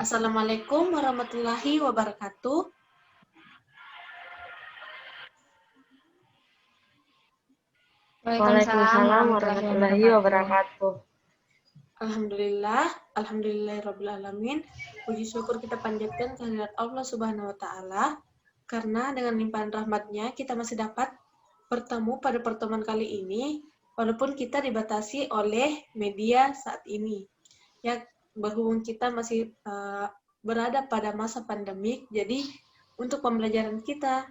Assalamualaikum warahmatullahi wabarakatuh. Waalaikumsalam warahmatullahi wabarakatuh. Alhamdulillah, alhamdulillahirabbil alamin. Puji syukur kita panjatkan kehadirat Allah Subhanahu wa taala karena dengan limpahan rahmat-Nya kita masih dapat bertemu pada pertemuan kali ini walaupun kita dibatasi oleh media saat ini. Ya, berhubung kita masih berada pada masa pandemik, jadi untuk pembelajaran kita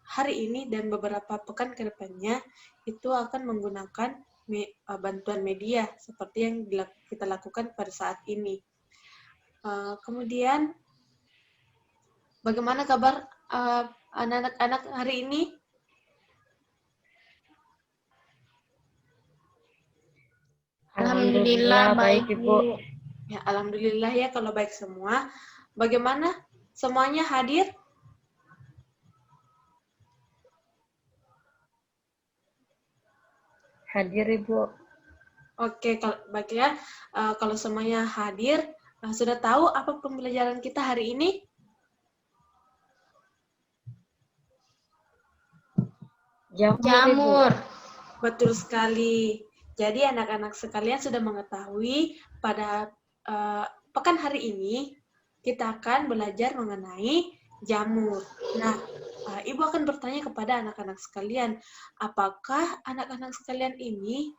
hari ini dan beberapa pekan ke depannya itu akan menggunakan bantuan media seperti yang kita lakukan pada saat ini. Kemudian, bagaimana kabar anak-anak hari ini? Alhamdulillah baik Ibu. Ya, alhamdulillah ya kalau baik semua. Bagaimana? Semuanya hadir? Hadir Ibu. Oke, baik ya. Kalau semuanya hadir, sudah tahu apa pembelajaran kita hari ini? Jamur. Betul sekali. Jadi anak-anak sekalian sudah mengetahui pada pekan hari ini kita akan belajar mengenai jamur. Nah, Ibu akan bertanya kepada anak-anak sekalian, apakah anak-anak sekalian ini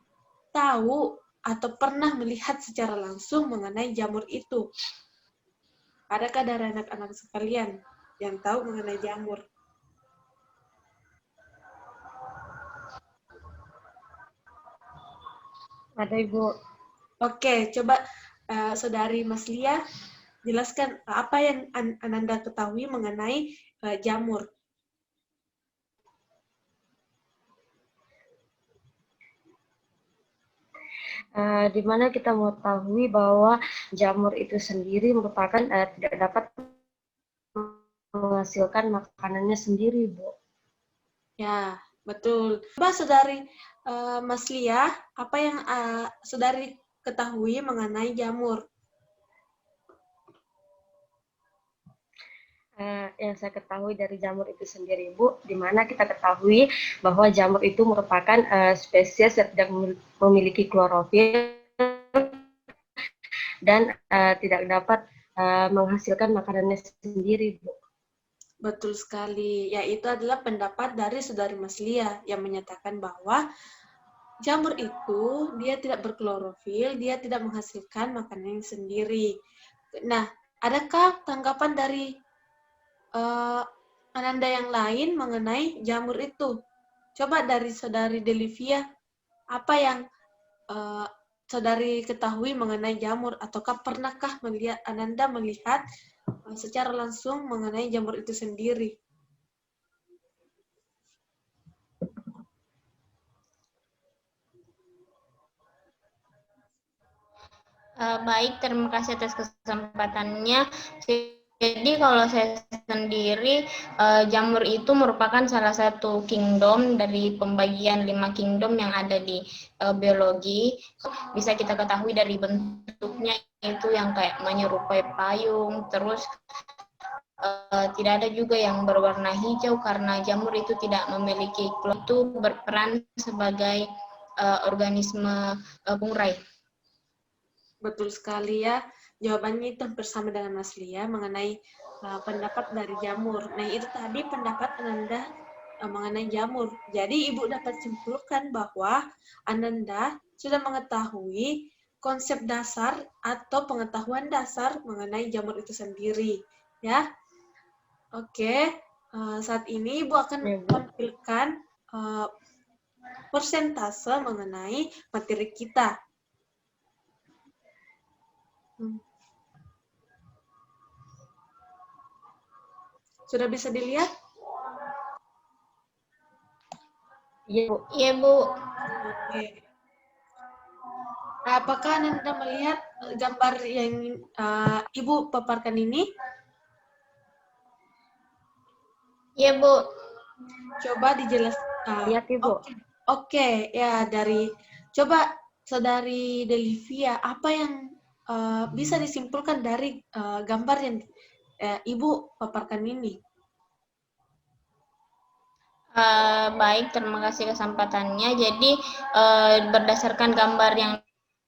tahu atau pernah melihat secara langsung mengenai jamur itu? Adakah dari anak-anak sekalian yang tahu mengenai jamur? Ada Ibu. Oke, coba Saudari Mas Lia jelaskan apa yang Ananda ketahui mengenai jamur. Di mana kita mengetahui bahwa jamur itu sendiri merupakan tidak dapat menghasilkan makanannya sendiri, Bu. Ya, betul. Coba Saudari Mas Lia, apa yang Saudari ketahui mengenai jamur? Yang saya ketahui dari jamur itu sendiri, Bu, di mana kita ketahui bahwa jamur itu merupakan spesies yang tidak memiliki klorofil dan tidak dapat menghasilkan makanannya sendiri, Bu. Betul sekali. Ya, itu adalah pendapat dari Saudari Mas Lia yang menyatakan bahwa jamur itu dia tidak berklorofil, dia tidak menghasilkan makanan sendiri. Nah, adakah tanggapan dari Ananda yang lain mengenai jamur itu? Coba dari Saudari Delivia, apa yang Saudari ketahui mengenai jamur? Ataukah pernahkah Ananda melihat secara langsung mengenai jamur itu sendiri? Baik, terima kasih atas kesempatannya. Jadi kalau saya sendiri, jamur itu merupakan salah satu kingdom dari pembagian 5 kingdom yang ada di biologi. Bisa kita ketahui dari bentuknya itu yang kayak menyerupai payung, terus tidak ada juga yang berwarna hijau karena jamur itu tidak memiliki klorofil, itu berperan sebagai organisme pengurai. Betul sekali ya, jawabannya itu hampir sama dengan Mas Lia mengenai pendapat dari jamur. Nah, itu tadi pendapat Ananda mengenai jamur. Jadi, Ibu dapat simpulkan bahwa Ananda sudah mengetahui konsep dasar atau pengetahuan dasar mengenai jamur itu sendiri. Ya, oke. Saat ini Ibu akan tampilkan persentase mengenai materi kita. Sudah bisa dilihat? Iya, Bu. Iya, Bu. Oke. Apakah Anda melihat gambar yang Ibu paparkan ini? Iya, Bu. Coba dijelaskan. Lihat, Ibu. Oke, ya coba Saudari Delivia, apa yang bisa disimpulkan dari gambar yang Ibu paparkan ini? Baik, terima kasih kesempatannya. Jadi berdasarkan gambar yang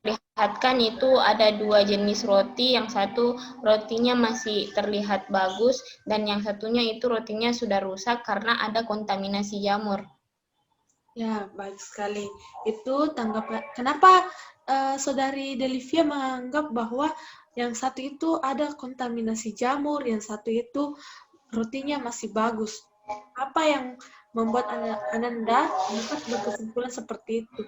dilihatkan itu ada 2 jenis roti. Yang satu rotinya masih terlihat bagus dan yang satunya itu rotinya sudah rusak karena ada kontaminasi jamur. Ya, baik sekali. Itu tanggapan. Kenapa Saudari Delivia menganggap bahwa yang satu itu ada kontaminasi jamur, yang satu itu rotinya masih bagus? Apa yang membuat Ananda dapat berkesimpulan seperti itu?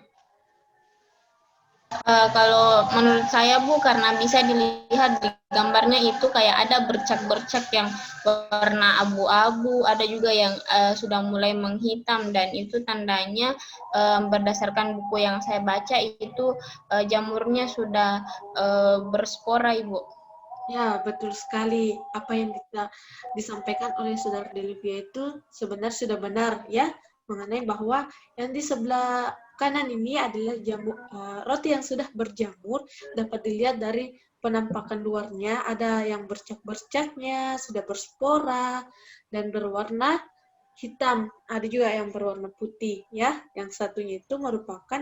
Kalau menurut saya Bu, karena bisa dilihat di gambarnya itu kayak ada bercak-bercak yang warna abu-abu, ada juga yang sudah mulai menghitam dan itu tandanya berdasarkan buku yang saya baca itu jamurnya sudah berspora Ibu. Ya, betul sekali. Apa yang disampaikan oleh Saudara Delivia itu sebenarnya sudah benar ya, mengenai bahwa yang di sebelah kanan ini adalah roti yang sudah berjamur, dapat dilihat dari penampakan luarnya, ada yang bercak-bercaknya, sudah berspora, dan berwarna hitam. Ada juga yang berwarna putih ya. Yang satunya itu merupakan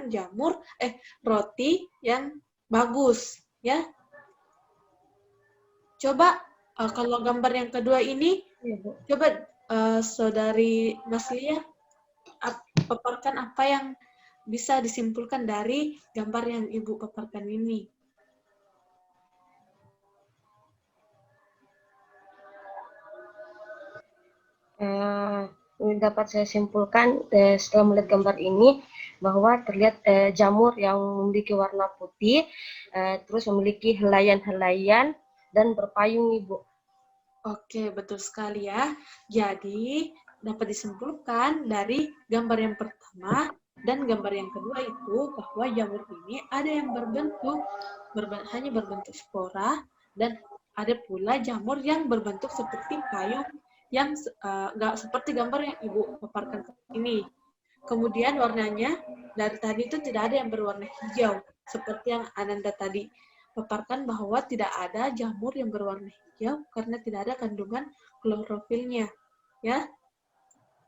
roti yang bagus ya. Coba kalau gambar yang kedua ini, Iya, Bu. coba Saudari Maslia paparkan apa yang bisa disimpulkan dari gambar yang Ibu paparkan ini. Dapat saya simpulkan setelah melihat gambar ini bahwa terlihat jamur yang memiliki warna putih, terus memiliki helaian-helaian dan berpayung, Ibu. Oke, betul sekali ya. Jadi, dapat disimpulkan dari gambar yang pertama dan gambar yang kedua itu bahwa jamur ini ada yang hanya berbentuk spora dan ada pula jamur yang berbentuk seperti payung yang nggak seperti gambar yang Ibu paparkan ini. Kemudian warnanya dari tadi itu tidak ada yang berwarna hijau seperti yang Ananda tadi paparkan bahwa tidak ada jamur yang berwarna hijau karena tidak ada kandungan klorofilnya. Ya,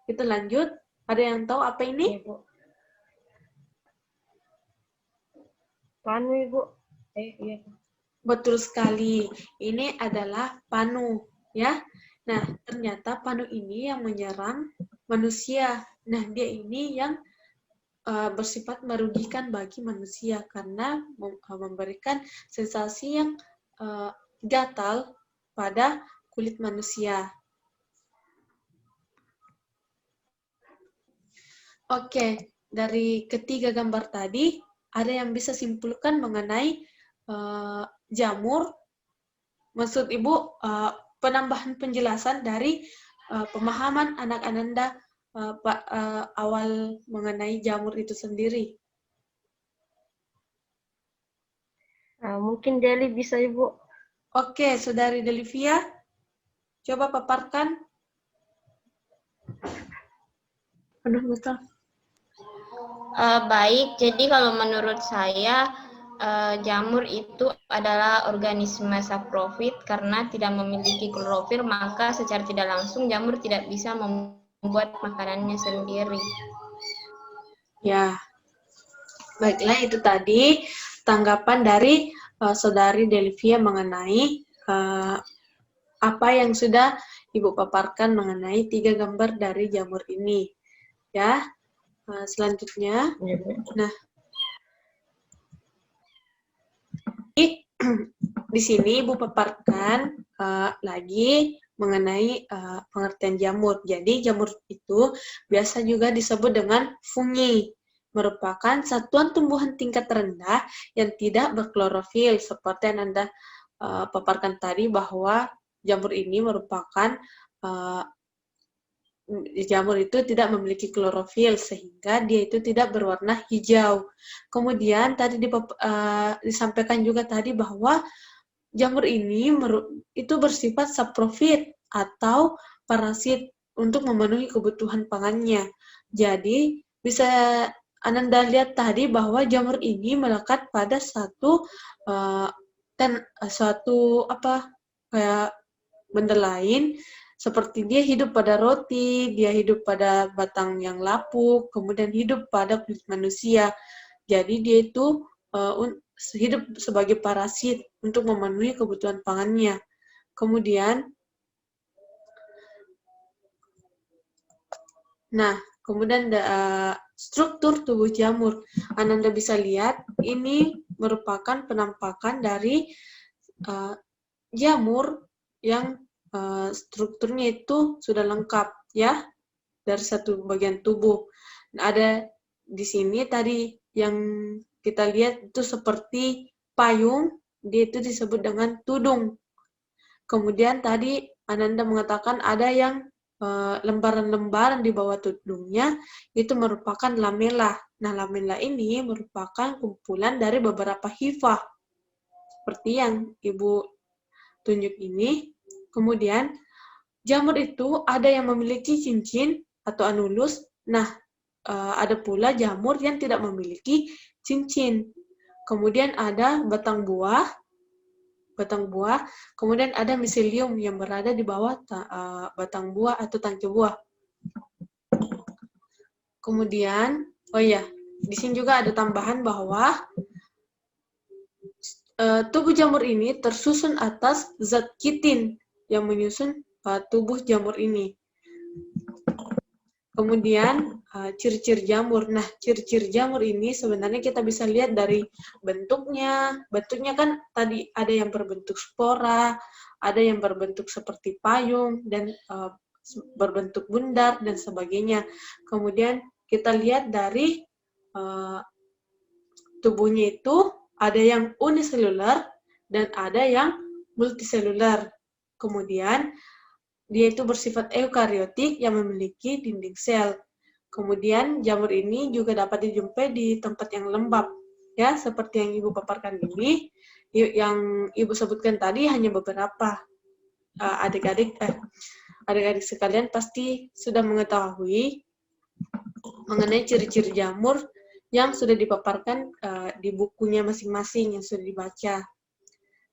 kita lanjut. Ada yang tahu apa ini? Ibu. Panu, Ibu. Iya. Betul sekali. Ini adalah panu, ya. Nah, ternyata panu ini yang menyerang manusia. Nah, dia ini yang bersifat merugikan bagi manusia karena memberikan sensasi yang gatal pada kulit manusia. Oke, dari ketiga gambar tadi, ada yang bisa simpulkan mengenai jamur. Maksud Ibu, penambahan penjelasan dari pemahaman anak Ananda awal mengenai jamur itu sendiri. Mungkin Deli bisa, Ibu. Oke, Saudari Delivia, coba paparkan. Aduh, betul. Baik, jadi kalau menurut saya jamur itu adalah organisme saprofit karena tidak memiliki klorofil, maka secara tidak langsung jamur tidak bisa membuat makanannya sendiri. Ya, baiklah itu tadi tanggapan dari Saudari Delivia mengenai apa yang sudah Ibu paparkan mengenai 3 gambar dari jamur ini. Ya, selanjutnya, nah, di sini Ibu paparkan lagi mengenai pengertian jamur. Jadi jamur itu biasa juga disebut dengan fungi, merupakan satuan tumbuhan tingkat rendah yang tidak berklorofil, seperti yang Anda paparkan tadi bahwa jamur ini merupakan jamur itu tidak memiliki klorofil sehingga dia itu tidak berwarna hijau. Kemudian tadi disampaikan juga tadi bahwa jamur ini itu bersifat saprofit atau parasit untuk memenuhi kebutuhan pangannya. Jadi bisa Ananda lihat tadi bahwa jamur ini melekat pada satu dan suatu kayak benda lain, seperti dia hidup pada roti, dia hidup pada batang yang lapuk, kemudian hidup pada kulit manusia. Jadi dia itu hidup sebagai parasit untuk memenuhi kebutuhan pangannya. Kemudian struktur tubuh jamur. Ananda bisa lihat, ini merupakan penampakan dari jamur yang strukturnya itu sudah lengkap, ya, dari satu bagian tubuh. Nah, ada di sini tadi yang kita lihat itu seperti payung, dia itu disebut dengan tudung. Kemudian tadi Ananda mengatakan ada yang lembaran-lembaran di bawah tudungnya itu merupakan lamela. Nah, lamela ini merupakan kumpulan dari beberapa hifah seperti yang Ibu tunjuk ini. Kemudian jamur itu ada yang memiliki cincin atau anulus. Nah, ada pula jamur yang tidak memiliki cincin. Kemudian ada batang buah, kemudian ada miselium yang berada di bawah batang buah atau tangkai buah. Kemudian, di sini juga ada tambahan bahwa tubuh jamur ini tersusun atas zat kitin yang menyusun tubuh jamur ini. Kemudian ciri-ciri jamur. Nah, ciri-ciri jamur ini sebenarnya kita bisa lihat dari bentuknya. Bentuknya kan tadi ada yang berbentuk spora, ada yang berbentuk seperti payung, dan berbentuk bundar, dan sebagainya. Kemudian kita lihat dari tubuhnya itu ada yang uniselular dan ada yang multiselular. Kemudian dia itu bersifat eukariotik yang memiliki dinding sel. Kemudian jamur ini juga dapat dijumpai di tempat yang lembab, ya, seperti yang Ibu paparkan ini. Yang Ibu sebutkan tadi hanya beberapa. Adik-adik sekalian pasti sudah mengetahui mengenai ciri-ciri jamur yang sudah dipaparkan di bukunya masing-masing yang sudah dibaca.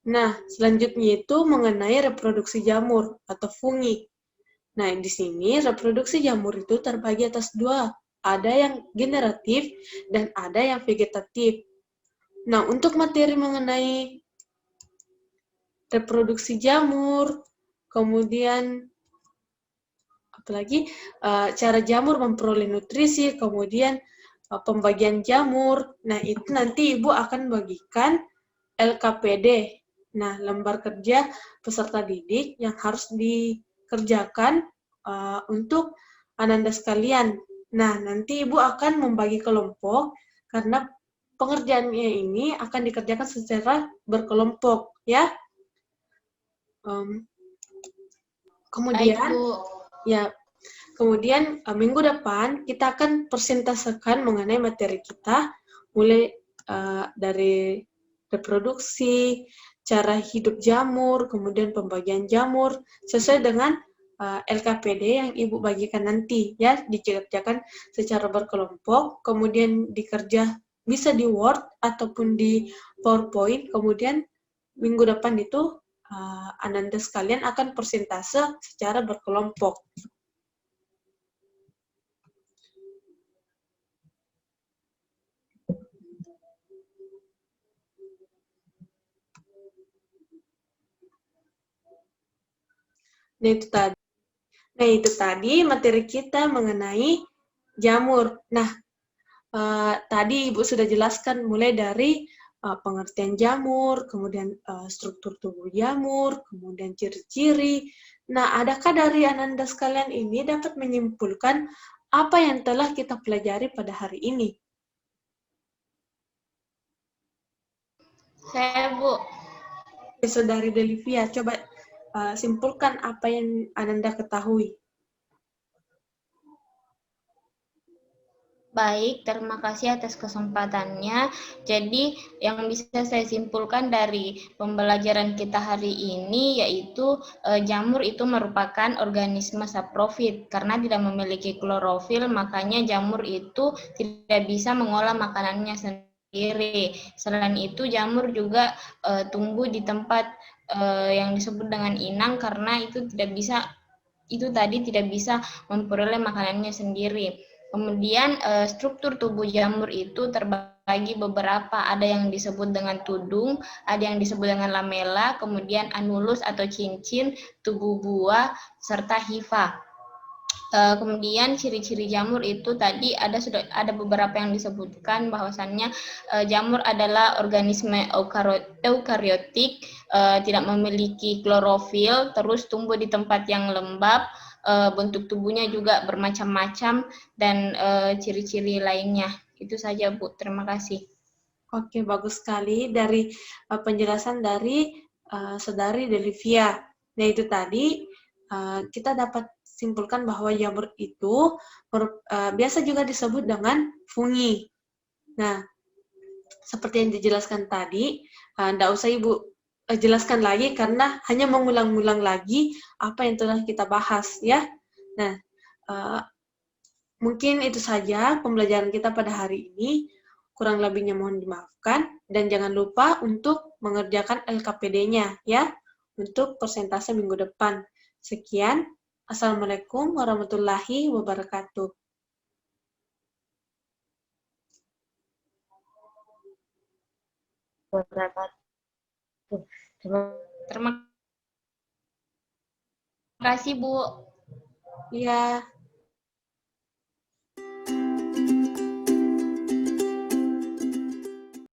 Nah, selanjutnya itu mengenai reproduksi jamur atau fungi. Nah, di sini reproduksi jamur itu terbagi atas dua. Ada yang generatif dan ada yang vegetatif. Nah, untuk materi mengenai reproduksi jamur, kemudian apalagi cara jamur memperoleh nutrisi, kemudian pembagian jamur. Nah, itu nanti Ibu akan bagikan LKPD. Nah, lembar kerja peserta didik yang harus dikerjakan untuk Ananda sekalian. Nah, nanti Ibu akan membagi kelompok karena pengerjaannya ini akan dikerjakan secara berkelompok, ya. Kemudian, kemudian minggu depan kita akan persentasekan mengenai materi kita, mulai dari reproduksi, cara hidup jamur, kemudian pembagian jamur, sesuai dengan LKPD yang Ibu bagikan nanti, ya, dikerjakan secara berkelompok, kemudian bisa di Word ataupun di PowerPoint, kemudian minggu depan itu Ananda sekalian akan persentase secara berkelompok. Nah, itu tadi materi kita mengenai jamur. Nah, tadi Ibu sudah jelaskan mulai dari pengertian jamur, kemudian struktur tubuh jamur, kemudian ciri-ciri. Nah, adakah dari Ananda sekalian ini dapat menyimpulkan apa yang telah kita pelajari pada hari ini? Saya, Bu. Saudari Delivia, coba simpulkan apa yang Ananda ketahui. Baik, terima kasih atas kesempatannya. Jadi, yang bisa saya simpulkan dari pembelajaran kita hari ini yaitu jamur itu merupakan organisme saprofit. Karena tidak memiliki klorofil, makanya jamur itu tidak bisa mengolah makanannya sendiri. sendiri. Selain itu, jamur juga tumbuh di tempat yang disebut dengan inang karena itu tidak bisa memperoleh makanannya sendiri. Kemudian struktur tubuh jamur itu terbagi beberapa, ada yang disebut dengan tudung, ada yang disebut dengan lamela, kemudian anulus atau cincin, tubuh buah, serta hifa. Kemudian ciri-ciri jamur itu tadi sudah ada beberapa yang disebutkan bahwasannya jamur adalah organisme eukariotik, tidak memiliki klorofil, terus tumbuh di tempat yang lembab, bentuk tubuhnya juga bermacam-macam dan ciri-ciri lainnya. Itu saja, Bu. Terima kasih. Oke, bagus sekali dari penjelasan dari Saudari Delivia. Nah, itu tadi kita dapat simpulkan bahwa jamur itu biasa juga disebut dengan fungi. Nah, seperti yang dijelaskan tadi, tidak usah Ibu jelaskan lagi karena hanya mengulang-ulang lagi apa yang telah kita bahas, ya. Nah, mungkin itu saja pembelajaran kita pada hari ini. Kurang lebihnya mohon dimaafkan, dan jangan lupa untuk mengerjakan LKPD-nya, ya, untuk persentase minggu depan. Sekian, Assalamualaikum warahmatullahi wabarakatuh. Terima kasih, Bu. Iya.